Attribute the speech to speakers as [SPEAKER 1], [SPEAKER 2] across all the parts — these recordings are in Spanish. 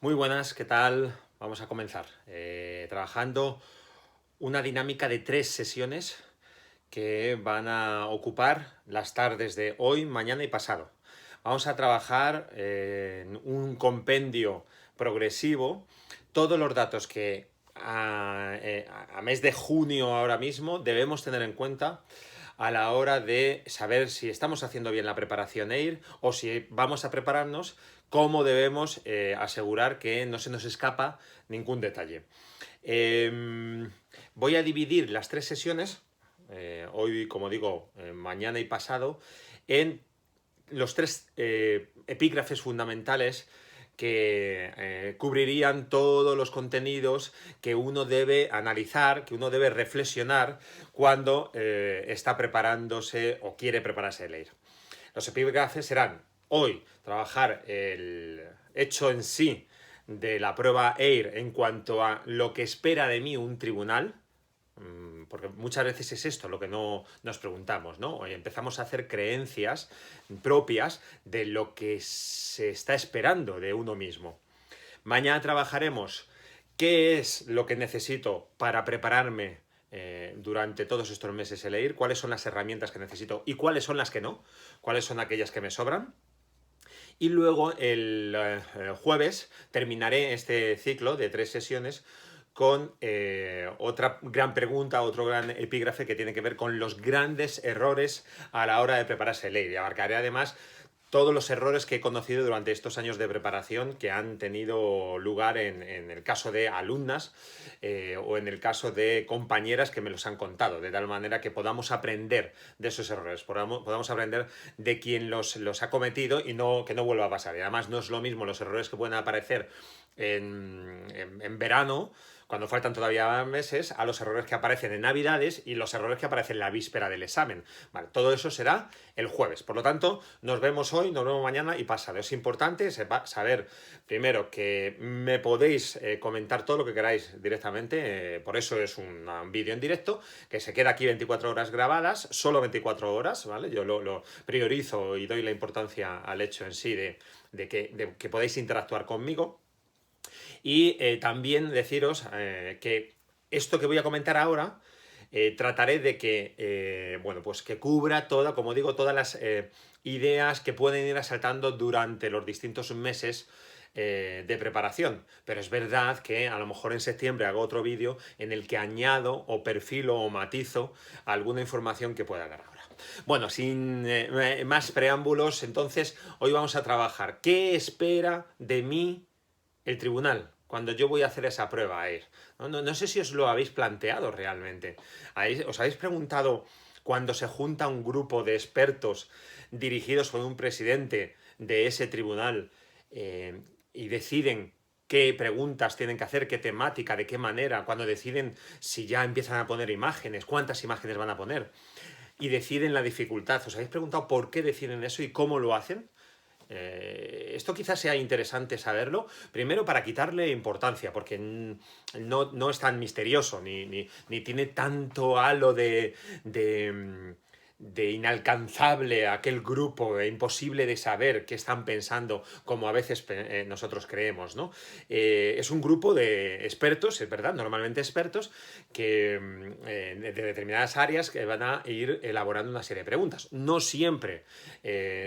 [SPEAKER 1] Muy buenas, ¿qué tal? Vamos a comenzar. Trabajando una dinámica de 3 sesiones que van a ocupar las tardes de hoy, mañana y pasado. Vamos a trabajar en un compendio progresivo todos los datos que a mes de junio ahora mismo debemos tener en cuenta a la hora de saber si estamos haciendo bien la preparación EIR o si vamos a prepararnos, cómo debemos asegurar que no se nos escapa ningún detalle. Voy a dividir las 3 sesiones, hoy, como digo, mañana y pasado, en los 3 epígrafes fundamentales que cubrirían todos los contenidos que uno debe analizar, que uno debe reflexionar cuando está preparándose o quiere prepararse el EIR. Los epígrafes serán hoy trabajar el hecho en sí de la prueba EIR en cuanto a lo que espera de mí un tribunal, porque muchas veces es esto lo que no nos preguntamos, ¿no? Hoy empezamos a hacer creencias propias de lo que se está esperando de uno mismo. Mañana trabajaremos qué es lo que necesito para prepararme durante todos estos meses el EIR, cuáles son las herramientas que necesito y cuáles son las que no, cuáles son aquellas que me sobran. Y luego el jueves terminaré este ciclo de 3 sesiones con otra gran pregunta, otro gran epígrafe que tiene que ver con los grandes errores a la hora de prepararse el EIR. Y abarcaré además todos los errores que he conocido durante estos años de preparación que han tenido lugar en el caso de alumnas o en el caso de compañeras que me los han contado, de tal manera que podamos aprender de esos errores, podamos aprender de quien los ha cometido y que no vuelva a pasar. Y además no es lo mismo los errores que pueden aparecer en verano, cuando faltan todavía meses, a los errores que aparecen en Navidades y los errores que aparecen en la víspera del examen. Vale, todo eso será el jueves. Por lo tanto, nos vemos hoy, nos vemos mañana y pasado. Es importante saber, primero, que me podéis comentar todo lo que queráis directamente. Por eso es un vídeo en directo, que se queda aquí 24 horas grabadas, solo 24 horas, ¿vale? Yo lo priorizo y doy la importancia al hecho en sí de que podáis interactuar conmigo. Y también deciros que esto que voy a comentar ahora trataré de que, bueno, pues que cubra como digo, todas las ideas que pueden ir asaltando durante los distintos meses de preparación. Pero es verdad que a lo mejor en septiembre hago otro vídeo en el que añado o perfilo o matizo alguna información que pueda dar ahora. Bueno, sin más preámbulos, entonces hoy vamos a trabajar. ¿Qué espera de mí el tribunal cuando yo voy a hacer esa prueba? No sé si os lo habéis planteado realmente. ¿Os habéis preguntado cuando se junta un grupo de expertos dirigidos por un presidente de ese tribunal y deciden qué preguntas tienen que hacer, qué temática, de qué manera, cuando deciden si ya empiezan a poner imágenes, cuántas imágenes van a poner y deciden la dificultad? ¿Os habéis preguntado por qué deciden eso y cómo lo hacen? Esto quizás sea interesante saberlo, primero para quitarle importancia, porque no es tan misterioso, ni tiene tanto halo de inalcanzable aquel grupo, imposible de saber qué están pensando, como a veces nosotros creemos, ¿no? Es un grupo de expertos, es verdad, normalmente expertos, que de determinadas áreas que van a ir elaborando una serie de preguntas. No siempre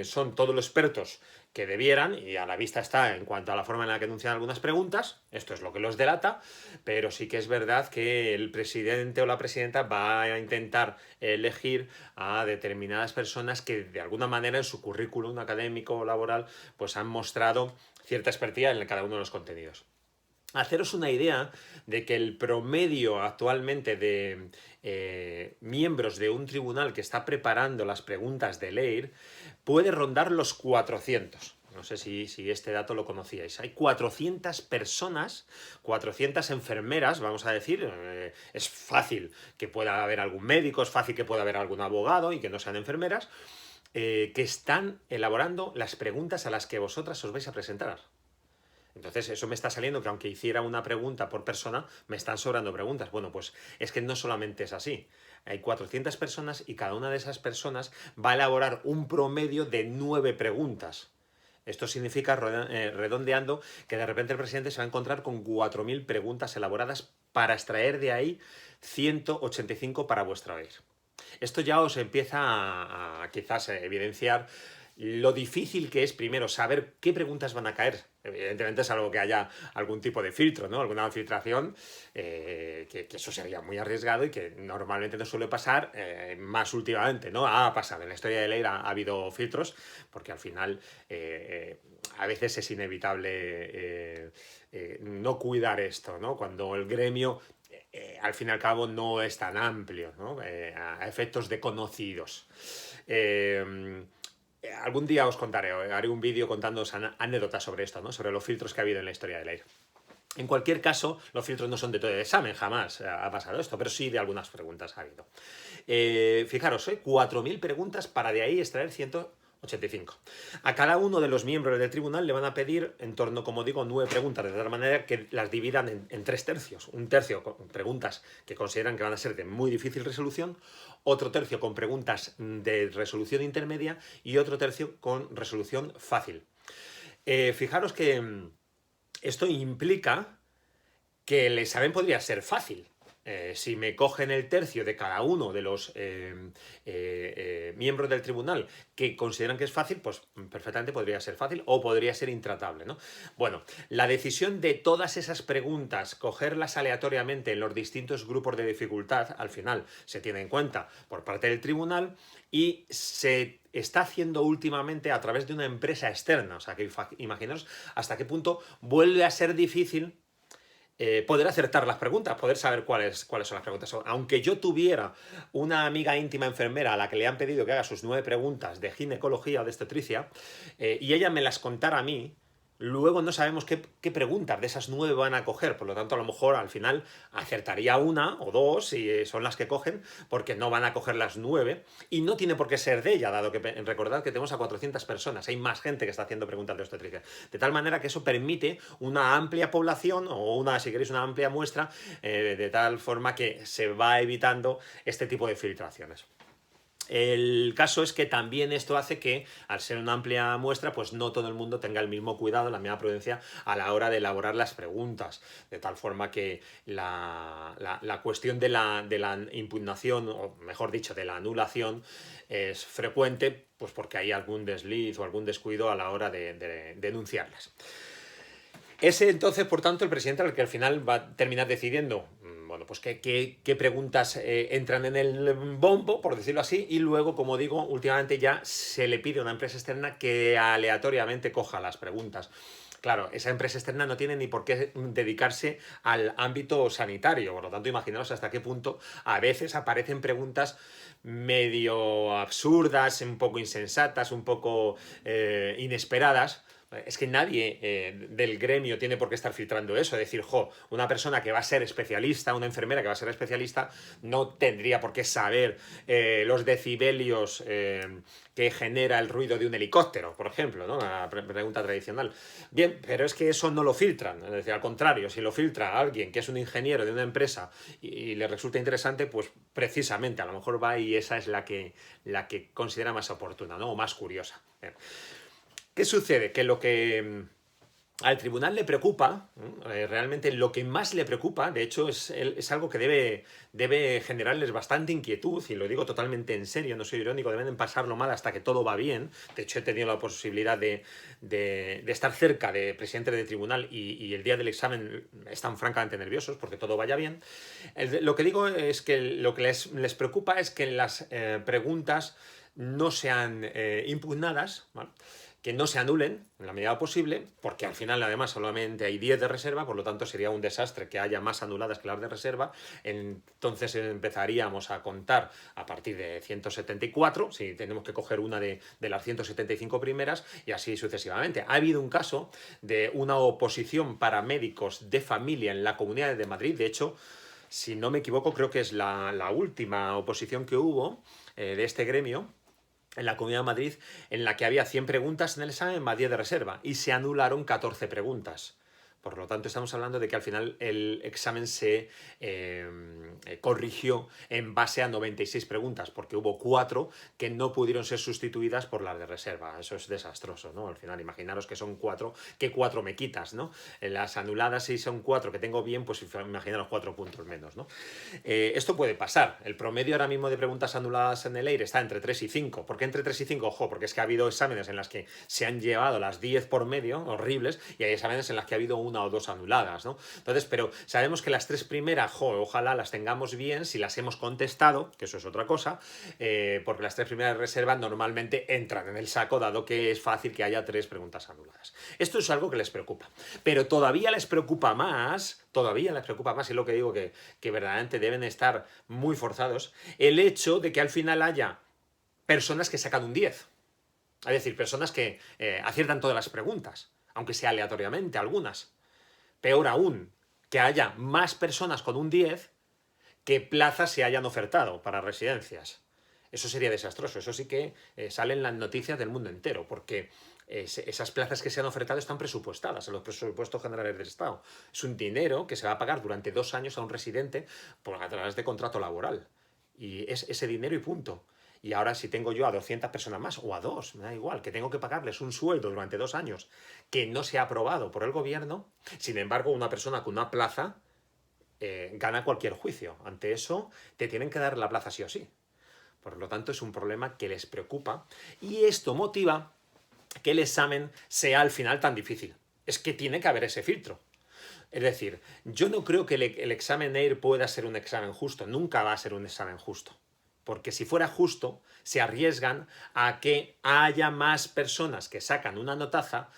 [SPEAKER 1] son todos los expertos que debieran, y a la vista está en cuanto a la forma en la que enuncian algunas preguntas, esto es lo que los delata, pero sí que es verdad que el presidente o la presidenta va a intentar elegir a determinadas personas que de alguna manera en su currículum académico o laboral pues han mostrado cierta expertise en cada uno de los contenidos. Haceros una idea de que el promedio actualmente de miembros de un tribunal que está preparando las preguntas de EIR puede rondar los 400. No sé si este dato lo conocíais. Hay 400 personas, 400 enfermeras, vamos a decir. Es fácil que pueda haber algún médico, es fácil que pueda haber algún abogado y que no sean enfermeras, que están elaborando las preguntas a las que vosotras os vais a presentar. Entonces, eso me está saliendo que aunque hiciera una pregunta por persona, me están sobrando preguntas. Bueno, pues es que no solamente es así. Hay 400 personas y cada una de esas personas va a elaborar un promedio de 9 preguntas. Esto significa, redondeando, que de repente el presidente se va a encontrar con 4.000 preguntas elaboradas para extraer de ahí 185 para vuestra oír. Esto ya os empieza a quizás evidenciar lo difícil que es primero saber qué preguntas van a caer. Evidentemente es algo que haya algún tipo de filtro, ¿no? Alguna filtración, que eso sería muy arriesgado y que normalmente no suele pasar, más últimamente, ¿no? Ha pasado, en la historia de Leira ha habido filtros, porque al final a veces es inevitable no cuidar esto, ¿no? Cuando el gremio al fin y al cabo no es tan amplio, ¿no? A efectos de conocidos. Algún día os contaré, haré un vídeo contándoos anécdotas sobre esto, ¿no? Sobre los filtros que ha habido en la historia del aire. En cualquier caso, los filtros no son de todo el examen, jamás ha pasado esto, pero sí de algunas preguntas ha habido. Fijaros, 4.000 preguntas para de ahí extraer 185. A cada uno de los miembros del tribunal le van a pedir en torno, como digo, 9 preguntas, de tal manera que las dividan en 3 tercios. Un tercio con preguntas que consideran que van a ser de muy difícil resolución, otro tercio con preguntas de resolución intermedia y otro tercio con resolución fácil. Fijaros que esto implica que el examen podría ser fácil. Si me cogen el tercio de cada uno de los miembros del tribunal que consideran que es fácil, pues perfectamente podría ser fácil o podría ser intratable, ¿no? Bueno, la decisión de todas esas preguntas, cogerlas aleatoriamente en los distintos grupos de dificultad, al final se tiene en cuenta por parte del tribunal y se está haciendo últimamente a través de una empresa externa. O sea, que imaginaos hasta qué punto vuelve a ser difícil poder acertar las preguntas, poder saber cuáles son las preguntas. Aunque yo tuviera una amiga íntima enfermera a la que le han pedido que haga sus 9 preguntas de ginecología o de obstetricia, y ella me las contara a mí, luego no sabemos qué preguntas de esas 9 van a coger. Por lo tanto, a lo mejor al final acertaría una o dos, si son las que cogen, porque no van a coger las 9. Y no tiene por qué ser de ella, dado que recordad que tenemos a 400 personas. Hay más gente que está haciendo preguntas de obstetricia. De tal manera que eso permite una amplia población, o si queréis, una amplia muestra, de tal forma que se va evitando este tipo de filtraciones. El caso es que también esto hace que, al ser una amplia muestra, pues no todo el mundo tenga el mismo cuidado, la misma prudencia a la hora de elaborar las preguntas, de tal forma que la cuestión de la impugnación, o mejor dicho, de la anulación, es frecuente, pues porque hay algún desliz o algún descuido a la hora de denunciarlas. Es entonces, por tanto, el presidente al que al final va a terminar decidiendo, bueno, pues qué preguntas entran en el bombo, por decirlo así, y luego, como digo, últimamente ya se le pide a una empresa externa que aleatoriamente coja las preguntas. Claro, esa empresa externa no tiene ni por qué dedicarse al ámbito sanitario, por lo tanto, imaginaos hasta qué punto a veces aparecen preguntas medio absurdas, un poco insensatas, un poco inesperadas. Es que nadie del gremio tiene por qué estar filtrando eso. Es decir, una persona que va a ser especialista, una enfermera que va a ser especialista, no tendría por qué saber los decibelios que genera el ruido de un helicóptero, por ejemplo, ¿no? Una pregunta tradicional. Bien, pero es que eso no lo filtran. Es decir, al contrario, si lo filtra alguien que es un ingeniero de una empresa y le resulta interesante, pues precisamente a lo mejor va y esa es la que considera más oportuna, ¿no? O más curiosa. Bien. ¿Qué sucede? Que lo que al tribunal le preocupa, realmente lo que más le preocupa, de hecho es algo que debe generarles bastante inquietud, y lo digo totalmente en serio, no soy irónico, deben pasarlo mal hasta que todo va bien. De hecho, he tenido la posibilidad de estar cerca de presidente de tribunal y el día del examen están francamente nerviosos porque todo vaya bien. Lo que digo es que lo que les preocupa es que las preguntas no sean impugnadas, ¿vale? Que no se anulen en la medida posible, porque al final además solamente hay 10 de reserva, por lo tanto sería un desastre que haya más anuladas que las de reserva. Entonces empezaríamos a contar a partir de 174, si tenemos que coger una de las 175 primeras, y así sucesivamente. Ha habido un caso de una oposición para médicos de familia en la Comunidad de Madrid. De hecho, si no me equivoco, creo que es la última oposición que hubo de este gremio en la Comunidad de Madrid, en la que había 100 preguntas en el examen más 10 de reserva, y se anularon 14 preguntas. Por lo tanto, estamos hablando de que al final el examen se corrigió en base a 96 preguntas, porque hubo 4 que no pudieron ser sustituidas por las de reserva. Eso es desastroso, ¿no? Al final, imaginaros que son 4, ¿qué 4 me quitas, no? Las anuladas, si son 4 que tengo bien, pues imaginaros 4 puntos menos, ¿no? Esto puede pasar. El promedio ahora mismo de preguntas anuladas en el EIR está entre 3 y 5. ¿Por qué entre 3 y 5? Ojo, porque es que ha habido exámenes en las que se han llevado las 10 por medio, horribles, y hay exámenes en las que ha habido 1 o 2 anuladas, ¿no? Entonces, pero sabemos que las 3 primeras, ojalá las tengamos bien si las hemos contestado, que eso es otra cosa, porque las 3 primeras reservas normalmente entran en el saco, dado que es fácil que haya 3 preguntas anuladas. Esto es algo que les preocupa, pero todavía les preocupa más, y lo que digo que verdaderamente deben estar muy forzados, el hecho de que al final haya personas que sacan un 10. Es decir, personas que aciertan todas las preguntas, aunque sea aleatoriamente algunas. Peor aún, que haya más personas con un 10 que plazas se hayan ofertado para residencias. Eso sería desastroso. Eso sí que sale en las noticias del mundo entero, porque esas plazas que se han ofertado están presupuestadas en los presupuestos generales del Estado. Es un dinero que se va a pagar durante 2 años a un residente a través de contrato laboral. Y es ese dinero y punto. Y ahora si tengo yo a 200 personas más, o a 2, me da igual, que tengo que pagarles un sueldo durante 2 años que no se ha aprobado por el gobierno, sin embargo, una persona con una plaza gana cualquier juicio. Ante eso, te tienen que dar la plaza sí o sí. Por lo tanto, es un problema que les preocupa y esto motiva que el examen sea al final tan difícil. Es que tiene que haber ese filtro. Es decir, yo no creo que el examen EIR pueda ser un examen justo. Nunca va a ser un examen justo. Porque si fuera justo, se arriesgan a que haya más personas que sacan una notaza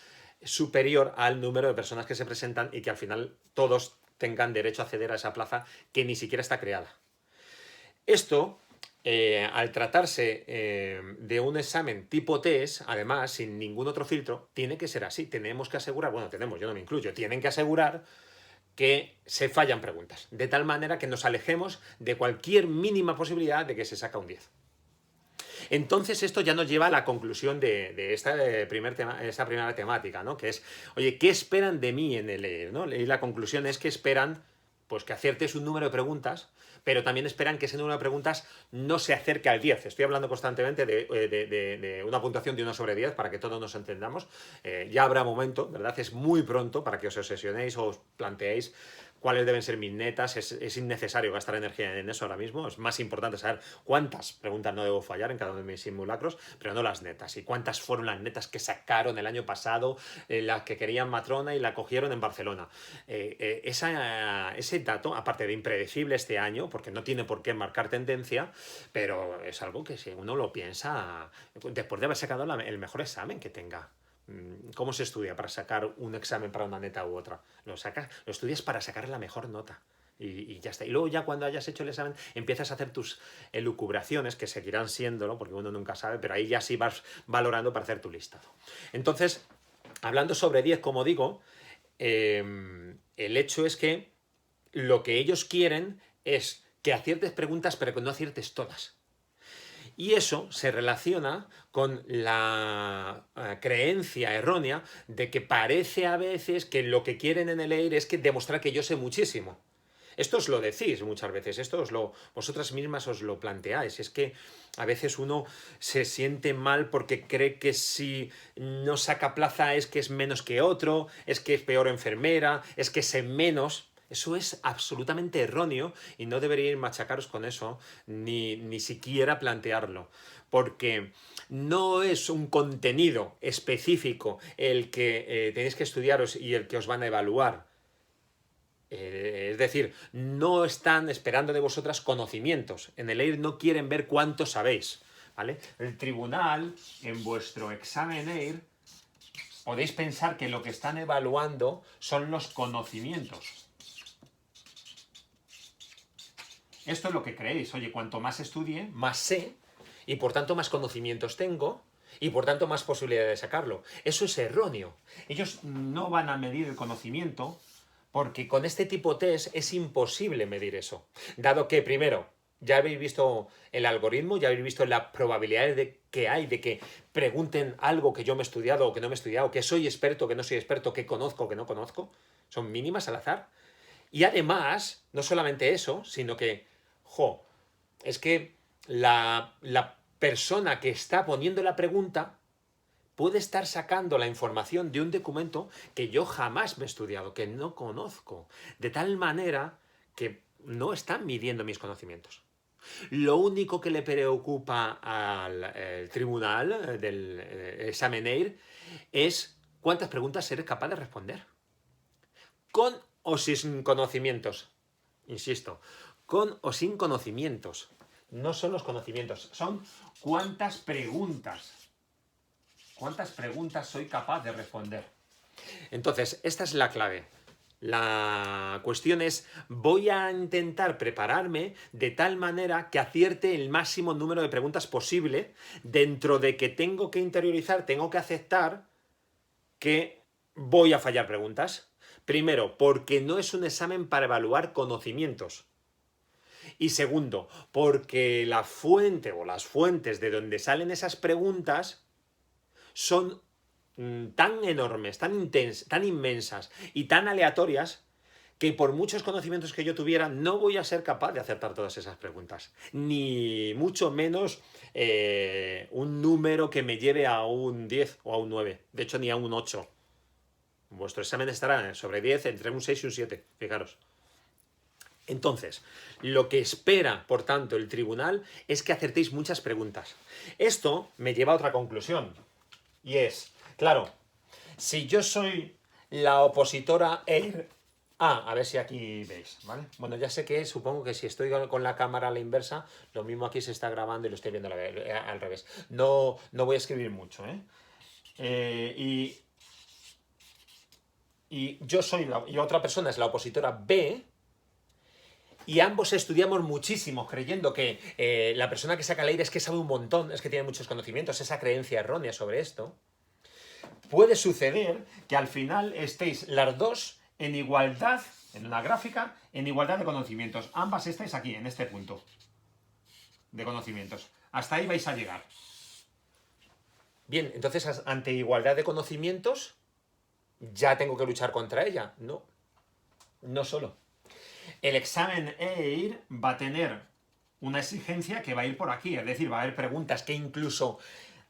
[SPEAKER 1] superior al número de personas que se presentan y que al final todos tengan derecho a acceder a esa plaza que ni siquiera está creada. Esto, al tratarse de un examen tipo test, además, sin ningún otro filtro, tiene que ser así. Tenemos que asegurar, bueno, yo no me incluyo, tienen que asegurar que se fallan preguntas, de tal manera que nos alejemos de cualquier mínima posibilidad de que se saca un 10. Entonces esto ya nos lleva a la conclusión de esta primera temática, ¿no? Que es, oye, ¿qué esperan de mí en el EIR, ¿no? Y la conclusión es que esperan pues que aciertes un número de preguntas, pero también esperan que ese número de preguntas no se acerque al 10. Estoy hablando constantemente de una puntuación de 1 sobre 10 para que todos nos entendamos. Ya habrá momento, ¿verdad? Es muy pronto para que os obsesionéis o os planteéis cuáles deben ser mis netas. Es innecesario gastar energía en eso ahora mismo. Es más importante saber cuántas preguntas no debo fallar en cada uno de mis simulacros, pero no las netas. Y cuántas fueron las netas que sacaron el año pasado, las que querían matrona y la cogieron en Barcelona. Ese dato, aparte de impredecible este año, porque no tiene por qué marcar tendencia, pero es algo que si uno lo piensa, después de haber sacado el mejor examen que tenga. ¿Cómo se estudia para sacar un examen para una neta u otra? Lo estudias para sacar la mejor nota. Y ya está. Y luego ya cuando hayas hecho el examen empiezas a hacer tus elucubraciones, que seguirán siéndolo, porque uno nunca sabe, pero ahí ya sí vas valorando para hacer tu listado. Entonces, hablando sobre 10, como digo, el hecho es que lo que ellos quieren es que aciertes preguntas, pero que no aciertes todas. Y eso se relaciona con la creencia errónea de que parece a veces que lo que quieren en el EIR es que demostrar que yo sé muchísimo. Esto os lo decís muchas veces, vosotras mismas os lo planteáis. Es que a veces uno se siente mal porque cree que si no saca plaza es que es menos que otro, es que es peor enfermera, es que sé menos. Eso es absolutamente erróneo y no deberíais machacaros con eso, ni siquiera plantearlo. Porque no es un contenido específico el que tenéis que estudiaros y el que os van a evaluar. Es decir, no están esperando de vosotras conocimientos. En el EIR no quieren ver cuánto sabéis, ¿vale? El tribunal, en vuestro examen EIR, podéis pensar que lo que están evaluando son los conocimientos. Esto es lo que creéis. Oye, cuanto más estudie, más sé, y por tanto más conocimientos tengo, y por tanto más posibilidad de sacarlo. Eso es erróneo. Ellos no van a medir el conocimiento porque con este tipo de test es imposible medir eso. Dado que, primero, ya habéis visto el algoritmo, ya habéis visto las probabilidades que hay de que pregunten algo que yo me he estudiado o que no me he estudiado, que soy experto, que no soy experto, que conozco, que no conozco. son mínimas al azar. Y además, no solamente eso, sino que, es que la persona que está poniendo la pregunta puede estar sacando la información de un documento que yo jamás me he estudiado, que no conozco, de tal manera que no están midiendo mis conocimientos. Lo único que le preocupa al tribunal del examen es cuántas preguntas eres capaz de responder. Con o sin conocimientos. Insisto, con o sin conocimientos. No son los conocimientos, son cuántas preguntas. ¿Cuántas preguntas soy capaz de responder? Entonces, esta es la clave. La cuestión es, voy a intentar prepararme de tal manera que acierte el máximo número de preguntas posible, dentro de que tengo que interiorizar, tengo que aceptar que voy a fallar preguntas. Primero, porque no es un examen para evaluar conocimientos. Y segundo, porque la fuente o las fuentes de donde salen esas preguntas son tan enormes, tan intensas, tan inmensas y tan aleatorias que por muchos conocimientos que yo tuviera no voy a ser capaz de acertar todas esas preguntas. Ni mucho menos un número que me lleve a un 10 o a un 9. De hecho, ni a un 8. Vuestro examen estará sobre 10 entre un 6 y un 7. Fijaros. Entonces, lo que espera, por tanto, el tribunal es que acertéis muchas preguntas. Esto me lleva a otra conclusión. Y es, claro, si yo soy la opositora a ver si aquí veis, ¿vale? Bueno, ya sé que supongo que si estoy con la cámara a la inversa, lo mismo aquí se está grabando y lo estoy viendo al revés. No voy a escribir mucho, y yo soy y otra persona es la opositora B, y ambos estudiamos muchísimo creyendo que la persona que saca el aire es que sabe un montón, es que tiene muchos conocimientos, esa creencia errónea sobre esto. Puede suceder que al final estéis las dos en igualdad, en una gráfica, en igualdad de conocimientos. Ambas estáis aquí, en este punto de conocimientos. Hasta ahí vais a llegar. Bien, entonces ante igualdad de conocimientos, ¿ya tengo que luchar contra ella? No, no solo. El examen EIR va a tener una exigencia que va a ir por aquí, es decir, va a haber preguntas que incluso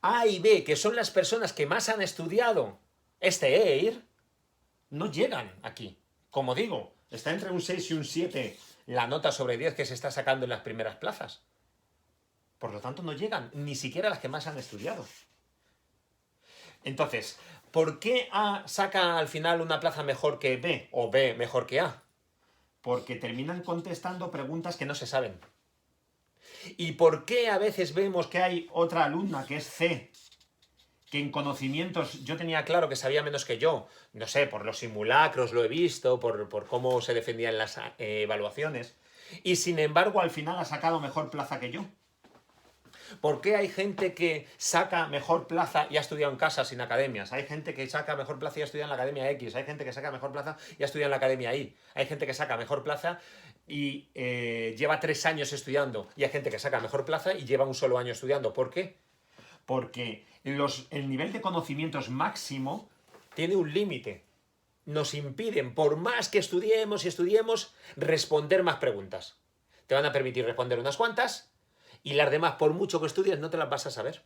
[SPEAKER 1] A y B, que son las personas que más han estudiado este EIR, no llegan aquí. Como digo, está entre un 6 y un 7 la nota sobre 10 que se está sacando en las primeras plazas. Por lo tanto, no llegan ni siquiera las que más han estudiado. Entonces, ¿por qué A saca al final una plaza mejor que B o B mejor que A? Porque terminan contestando preguntas que no se saben. ¿Y por qué a veces vemos que hay otra alumna que es C, que en conocimientos yo tenía claro que sabía menos que yo? No sé, por los simulacros lo he visto, por cómo se defendía en las evaluaciones. Y sin embargo, al final ha sacado mejor plaza que yo. ¿Por qué hay gente que saca mejor plaza y ha estudiado en casa sin academias? Hay gente que saca mejor plaza y ha estudiado en la academia X. Hay gente que saca mejor plaza y ha estudiado en la academia Y. Hay gente que saca mejor plaza y lleva 3 años estudiando. Y hay gente que saca mejor plaza y lleva un solo año estudiando. ¿Por qué? Porque el nivel de conocimientos máximo tiene un límite. Nos impiden, por más que estudiemos y estudiemos, responder más preguntas. Te van a permitir responder unas cuantas, y las demás, por mucho que estudies, no te las vas a saber.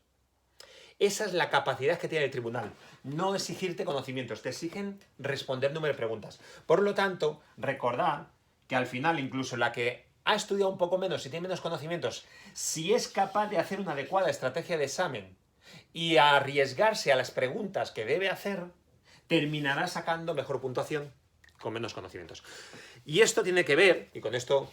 [SPEAKER 1] Esa es la capacidad que tiene el tribunal. No exigirte conocimientos, te exigen responder número de preguntas. Por lo tanto, recordad que al final, incluso la que ha estudiado un poco menos y tiene menos conocimientos, si es capaz de hacer una adecuada estrategia de examen y arriesgarse a las preguntas que debe hacer, terminará sacando mejor puntuación con menos conocimientos. Y esto tiene que ver, y con esto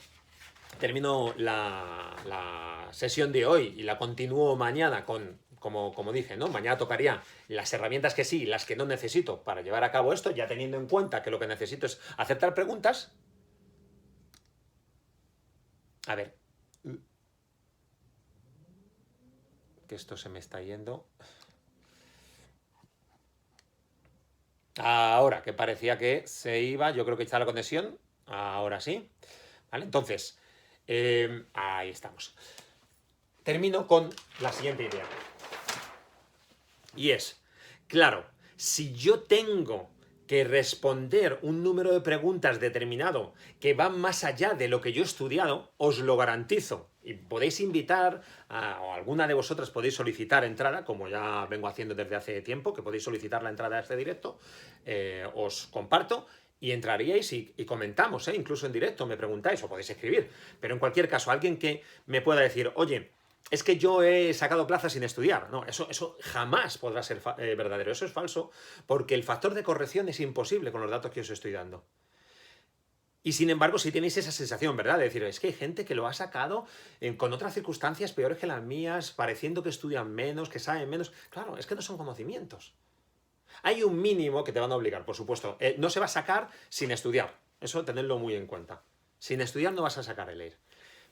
[SPEAKER 1] termino la sesión de hoy y la continúo mañana con, como dije, ¿no? Mañana tocaría las herramientas que sí y las que no necesito para llevar a cabo esto, ya teniendo en cuenta que lo que necesito es aceptar preguntas. A ver. Que esto se me está yendo. Ahora, que parecía que se iba, yo creo que está la conexión. Ahora sí. ¿Vale? Entonces, ahí estamos. Termino con la siguiente idea. Y es, claro, si yo tengo que responder un número de preguntas determinado que van más allá de lo que yo he estudiado, os lo garantizo. Y podéis invitar, o alguna de vosotras podéis solicitar entrada, como ya vengo haciendo desde hace tiempo, que podéis solicitar la entrada a este directo, os comparto y entraríais y comentamos, incluso en directo me preguntáis o podéis escribir. Pero en cualquier caso, alguien que me pueda decir, oye, es que yo he sacado plaza sin estudiar. No, eso jamás podrá ser verdadero. Eso es falso, porque el factor de corrección es imposible con los datos que os estoy dando. Y sin embargo, si tenéis esa sensación, ¿verdad? De decir, es que hay gente que lo ha sacado con otras circunstancias peores que las mías, pareciendo que estudian menos, que saben menos. Claro, es que no son conocimientos. Hay un mínimo que te van a obligar, por supuesto. No se va a sacar sin estudiar. Eso tenedlo muy en cuenta. Sin estudiar no vas a sacar el EIR.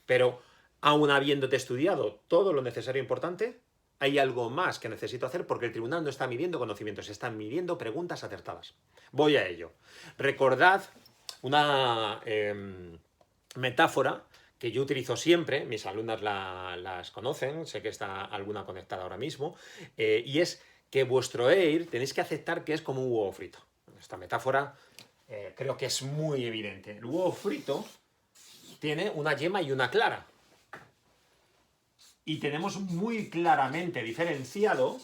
[SPEAKER 1] Pero aun habiéndote estudiado todo lo necesario e importante, hay algo más que necesito hacer porque el tribunal no está midiendo conocimientos, está midiendo preguntas acertadas. Voy a ello. Recordad una metáfora que yo utilizo siempre, mis alumnas las conocen, sé que está alguna conectada ahora mismo, y es que vuestro EIR tenéis que aceptar que es como un huevo frito. Esta metáfora creo que es muy evidente. El huevo frito tiene una yema y una clara. Y tenemos muy claramente diferenciado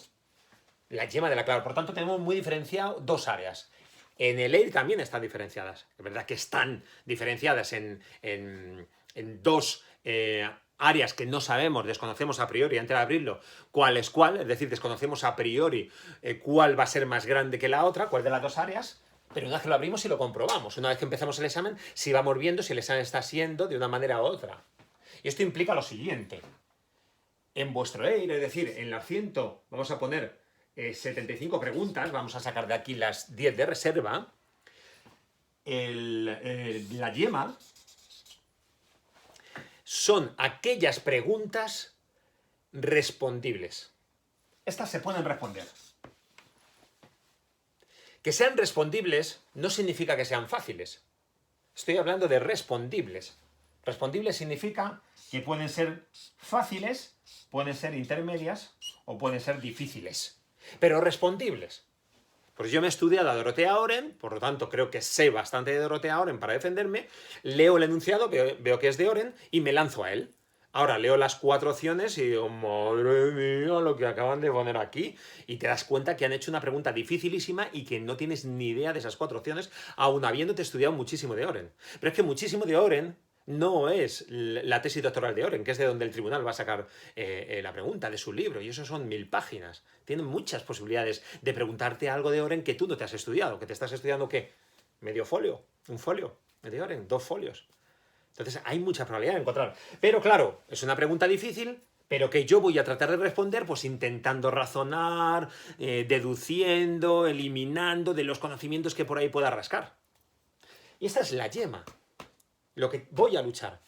[SPEAKER 1] la yema de la clara. Por tanto, tenemos muy diferenciado dos áreas. En el EIR también están diferenciadas. Es verdad que están diferenciadas en dos áreas que no sabemos, desconocemos a priori antes de abrirlo cuál es cuál, es decir, desconocemos a priori cuál va a ser más grande que la otra, cuál de las dos áreas, pero una vez que lo abrimos y lo comprobamos, una vez que empezamos el examen, si vamos viendo si el examen está siendo de una manera u otra. Y esto implica lo siguiente. En vuestro EIR, es decir, en la 100, vamos a poner 75 preguntas, vamos a sacar de aquí las 10 de reserva, la yema son aquellas preguntas respondibles. Estas se pueden responder. Que sean respondibles no significa que sean fáciles. Estoy hablando de respondibles. Respondibles significa que pueden ser fáciles, pueden ser intermedias o pueden ser difíciles. Pero respondibles. Pues yo me he estudiado a Dorothea Oren, por lo tanto creo que sé bastante de Dorothea Oren para defenderme, leo el enunciado, veo que es de Oren y me lanzo a él. Ahora leo las 4 opciones y digo, madre mía, lo que acaban de poner aquí. Y te das cuenta que han hecho una pregunta dificilísima y que no tienes ni idea de esas 4 opciones, aun habiéndote estudiado muchísimo de Oren. Pero es que muchísimo de Oren no es la tesis doctoral de Oren, que es de donde el tribunal va a sacar la pregunta de su libro, y eso son 1000 páginas. Tienen muchas posibilidades de preguntarte algo de Oren que tú no te has estudiado, que te estás estudiando, ¿qué? ¿Medio folio? ¿Un folio de Oren? 2 folios. Entonces hay mucha probabilidad de encontrar. Pero claro, es una pregunta difícil, pero que yo voy a tratar de responder pues intentando razonar, deduciendo, eliminando de los conocimientos que por ahí pueda rascar. Y esta es la yema. Lo que voy a luchar.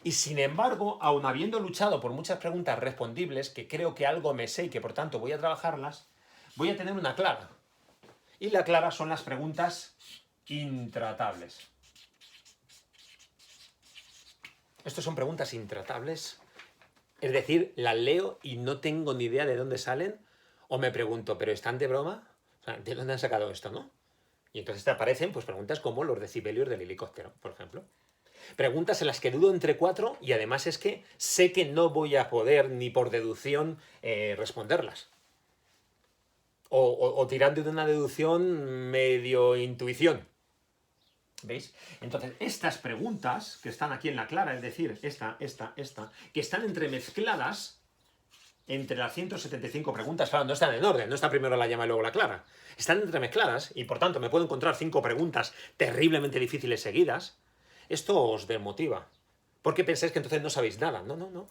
[SPEAKER 1] Y sin embargo, aun habiendo luchado por muchas preguntas respondibles, que creo que algo me sé y que por tanto voy a trabajarlas, voy a tener una clara. Y la clara son las preguntas intratables. Estas son preguntas intratables. Es decir, las leo y no tengo ni idea de dónde salen. O me pregunto, ¿pero están de broma? O sea, ¿de dónde han sacado esto, no? Y entonces te aparecen pues, preguntas como los decibelios del helicóptero, por ejemplo. Preguntas en las que dudo entre 4 y además es que sé que no voy a poder ni por deducción responderlas. O tirando de una deducción medio intuición. ¿Veis? Entonces, estas preguntas que están aquí en la clara, es decir, esta, que están entremezcladas entre las 175 preguntas, claro, no están en orden, no está primero la llama y luego la clara. Están entremezcladas y, por tanto, me puedo encontrar 5 preguntas terriblemente difíciles seguidas. Esto os desmotiva. ¿Por qué pensáis que entonces no sabéis nada? No, no, no.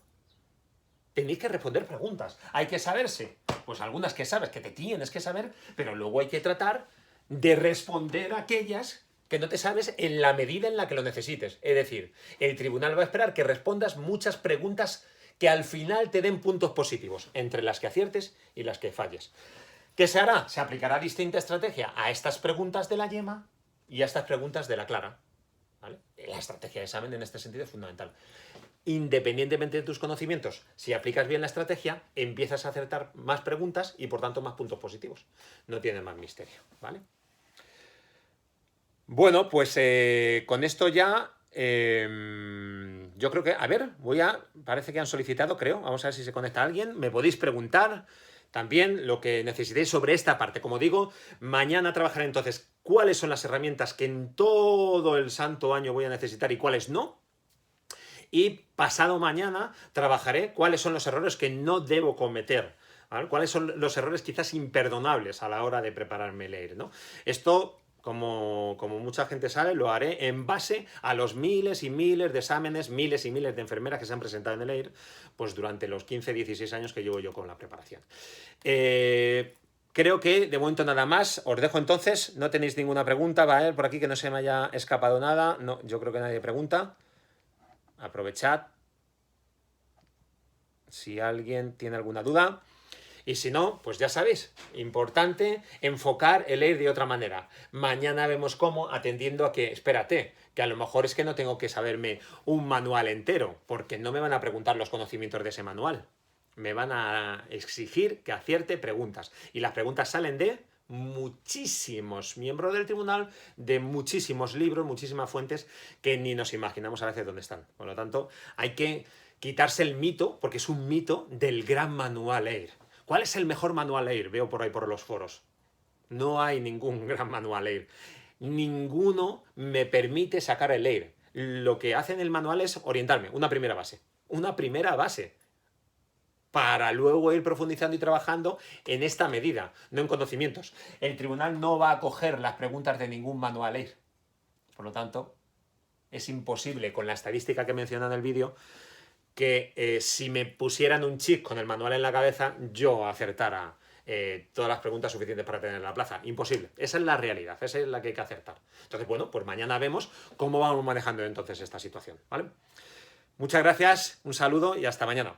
[SPEAKER 1] Tenéis que responder preguntas. Hay que saberse. Pues algunas que sabes, que te tienes que saber, pero luego hay que tratar de responder aquellas que no te sabes en la medida en la que lo necesites. Es decir, el tribunal va a esperar que respondas muchas preguntas que al final te den puntos positivos, entre las que aciertes y las que falles. ¿Qué se hará? Se aplicará distinta estrategia a estas preguntas de la yema y a estas preguntas de la clara. ¿Vale? La estrategia de examen en este sentido es fundamental. Independientemente de tus conocimientos, si aplicas bien la estrategia, empiezas a acertar más preguntas y por tanto más puntos positivos. No tiene más misterio, ¿vale? Bueno, pues con esto ya yo creo que, a ver, parece que han solicitado, creo, vamos a ver si se conecta alguien, me podéis preguntar también lo que necesitéis sobre esta parte. Como digo, mañana trabajaré entonces cuáles son las herramientas que en todo el santo año voy a necesitar y cuáles no. Y pasado mañana trabajaré cuáles son los errores que no debo cometer. ¿Vale? ¿Cuáles son los errores quizás imperdonables a la hora de prepararme el EIR? ¿No? Esto, como mucha gente sabe, lo haré en base a los miles y miles de exámenes, miles y miles de enfermeras que se han presentado en el EIR, pues durante los 15, 16 años que llevo yo con la preparación. Creo que de momento nada más. Os dejo entonces. No tenéis ninguna pregunta, ¿va a haber por aquí que no se me haya escapado nada? No, yo creo que nadie pregunta. Aprovechad si alguien tiene alguna duda. Y si no, pues ya sabéis, importante enfocar el EIR de otra manera. Mañana vemos cómo, atendiendo a que, espérate, que a lo mejor es que no tengo que saberme un manual entero, porque no me van a preguntar los conocimientos de ese manual. Me van a exigir que acierte preguntas. Y las preguntas salen de muchísimos miembros del tribunal, de muchísimos libros, muchísimas fuentes que ni nos imaginamos a veces dónde están. Por lo tanto, hay que quitarse el mito, porque es un mito del gran manual EIR. ¿Cuál es el mejor manual EIR? Veo por ahí por los foros. No hay ningún gran manual EIR. Ninguno me permite sacar el EIR. Lo que hace en el manual es orientarme, una primera base. Una primera base. Para luego ir profundizando y trabajando en esta medida, no en conocimientos. El tribunal no va a coger las preguntas de ningún manual EIR. Por lo tanto, es imposible, con la estadística que menciona en el vídeo, que si me pusieran un chip con el manual en la cabeza, yo acertara todas las preguntas suficientes para tener la plaza. Imposible. Esa es la realidad, esa es la que hay que acertar. Entonces, bueno, pues mañana vemos cómo vamos manejando entonces esta situación, ¿vale? Muchas gracias, un saludo y hasta mañana.